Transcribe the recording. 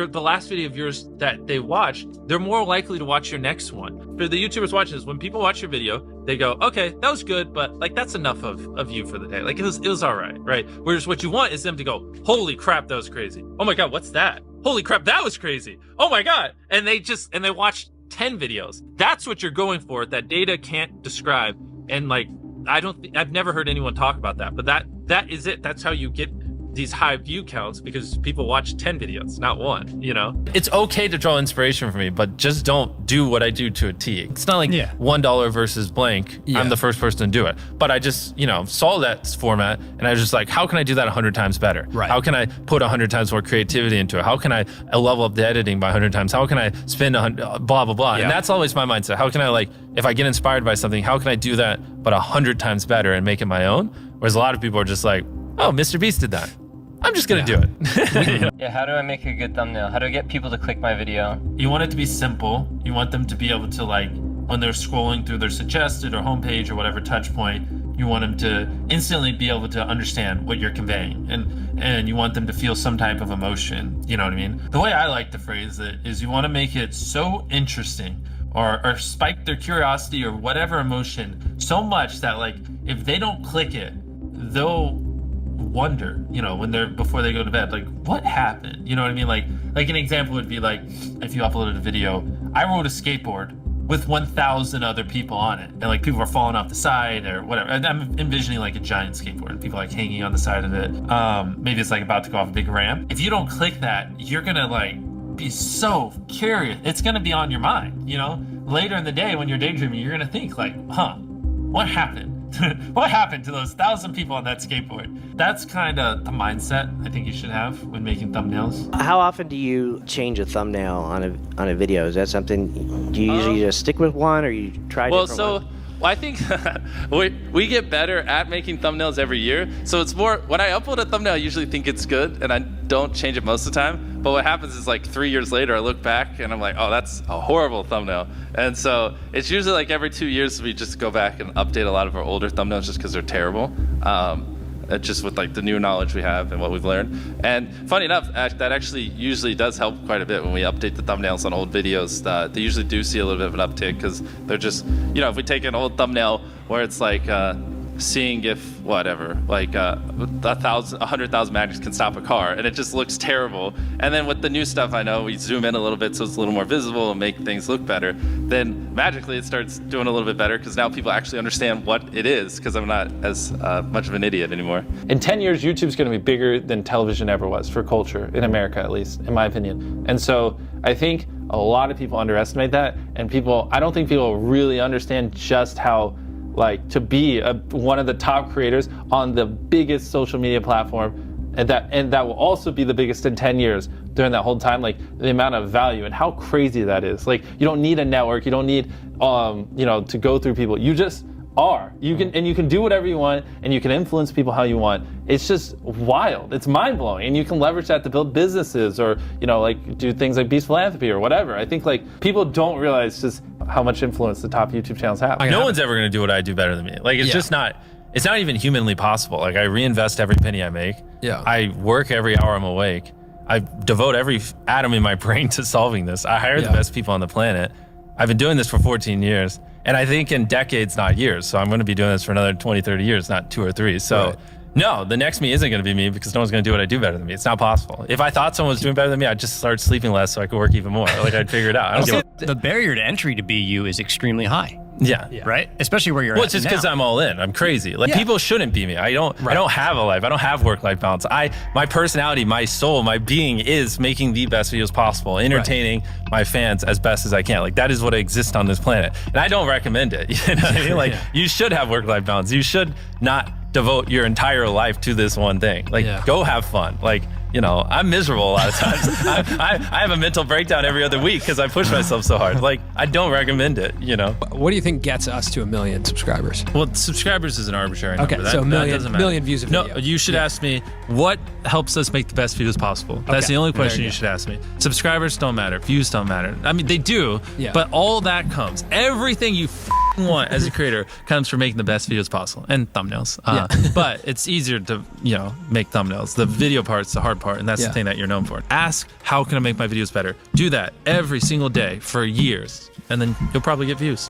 the last video of yours that they watched, they're more likely to watch your next one. For the YouTubers watching this, when people watch your video, they go, okay, that was good, but like that's enough of you for the day. Like it was all right? Whereas what you want is them to go, holy crap, that was crazy. Oh my God, what's that? Holy crap, that was crazy. Oh my God. And they watch 10 videos. That's what you're going for, that data can't describe. And like, I've never heard anyone talk about that, but that is it. That's how you get these high view counts, because people watch 10 videos, not one, you know? It's okay to draw inspiration from me, but just don't do what I do to a T. It's not like $1 versus blank. I'm the first person to do it. But I just, saw that format and I was just like, how can I do that 100 times better? Right. How can I put 100 times more creativity into it? How can I level up the editing by 100 times? How can I spend 100, blah, blah, blah. And that's always my mindset. How can I, like, if I get inspired by something, how can I do that but 100 times better and make it my own? Whereas a lot of people are just like, oh, MrBeast did that. I'm just gonna do it. Yeah, how do I make a good thumbnail? How do I get people to click my video? You want it to be simple. You want them to be able to, like, when they're scrolling through their suggested or homepage or whatever touch point, you want them to instantly be able to understand what you're conveying. And you want them to feel some type of emotion, you know what I mean? The way I like to phrase it is you want to make it so interesting or spike their curiosity or whatever emotion so much that, like, if they don't click it, they'll wonder, before they go to bed, like, what happened? You know what I mean? Like an example would be like, if you uploaded a video, I rode a skateboard with 1,000 other people on it, and like people are falling off the side or whatever. And I'm envisioning like a giant skateboard and people like hanging on the side of it. Maybe it's like about to go off a big ramp. If you don't click that, you're gonna like be so curious. It's gonna be on your mind, Later in the day when you're daydreaming, you're gonna think like, what happened? What happened to those 1,000 people on that skateboard? That's kind of the mindset I think you should have when making thumbnails. How often do you change a thumbnail on a video? Is that something, do you usually just stick with one, or you try different ones? Well, I think we get better at making thumbnails every year. So it's more, when I upload a thumbnail, I usually think it's good and I don't change it most of the time. But what happens is, like, 3 years later, I look back and I'm like, oh, that's a horrible thumbnail. And so it's usually like every 2 years we just go back and update a lot of our older thumbnails just because they're terrible. Just with like the new knowledge we have and what we've learned. And funny enough, that actually usually does help quite a bit when we update the thumbnails on old videos. They usually do see a little bit of an uptick because they're just, if we take an old thumbnail where it's like seeing if whatever, like 100,000 magics can stop a car, and it just looks terrible. And then with the new stuff, I know we zoom in a little bit so it's a little more visible and make things look better. Then magically it starts doing a little bit better because now people actually understand what it is, because I'm not as much of an idiot anymore. In 10 years, YouTube's going to be bigger than television ever was for culture, in America at least, in my opinion. And so I think a lot of people underestimate that, and I don't think people really understand just how, like, to be one of the top creators on the biggest social media platform, and that will also be the biggest in 10 years during that whole time, like the amount of value and how crazy that is. Like, you don't need a network, you don't need to go through people. You just are. You can do whatever you want, and you can influence people how you want. It's just wild. It's mind-blowing, and you can leverage that to build businesses or like do things like Beast Philanthropy or whatever. I think, like, people don't realize just how much influence the top YouTube channels have. No one's ever gonna do what I do better than me. Like, it's just not. It's not even humanly possible. Like, I reinvest every penny I make. Yeah. I work every hour I'm awake. I devote every atom in my brain to solving this. I hire the best people on the planet. I've been doing this for 14 years. And I think in decades, not years. So I'm going to be doing this for another 20, 30 years, not 2 or 3. So no, the next me isn't going to be me, because no one's going to do what I do better than me. It's not possible. If I thought someone was doing better than me, I'd just start sleeping less so I could work even more. Like, I'd figure it out. I don't give The barrier to entry to be you is extremely high. Yeah. Right? Especially where you're at. Well, it's just because I'm all in. I'm crazy. Like, people shouldn't be me. I don't have a life. I don't have work-life balance. My personality, my soul, my being is making the best videos possible, entertaining my fans as best as I can. Like, that is what exists on this planet. And I don't recommend it. You know what I mean? Like, you should have work-life balance. You should not devote your entire life to this one thing. Like, go have fun. Like, I'm miserable a lot of times. I have a mental breakdown every other week because I push myself so hard. Like, I don't recommend it, What do you think gets us to 1 million subscribers? Well, subscribers is an arbitrary number. Okay, so a million views a video. No, you should ask me, what helps us make the best videos possible? That's the only question you should ask me. Subscribers don't matter. Views don't matter. I mean, they do, but all that comes. Everything you want as a creator comes from making the best videos possible and thumbnails. But it's easier to, make thumbnails. The video part's the hard part, and that's the thing that you're known for. Ask, how can I make my videos better? Do that every single day for years, and then you'll probably get views.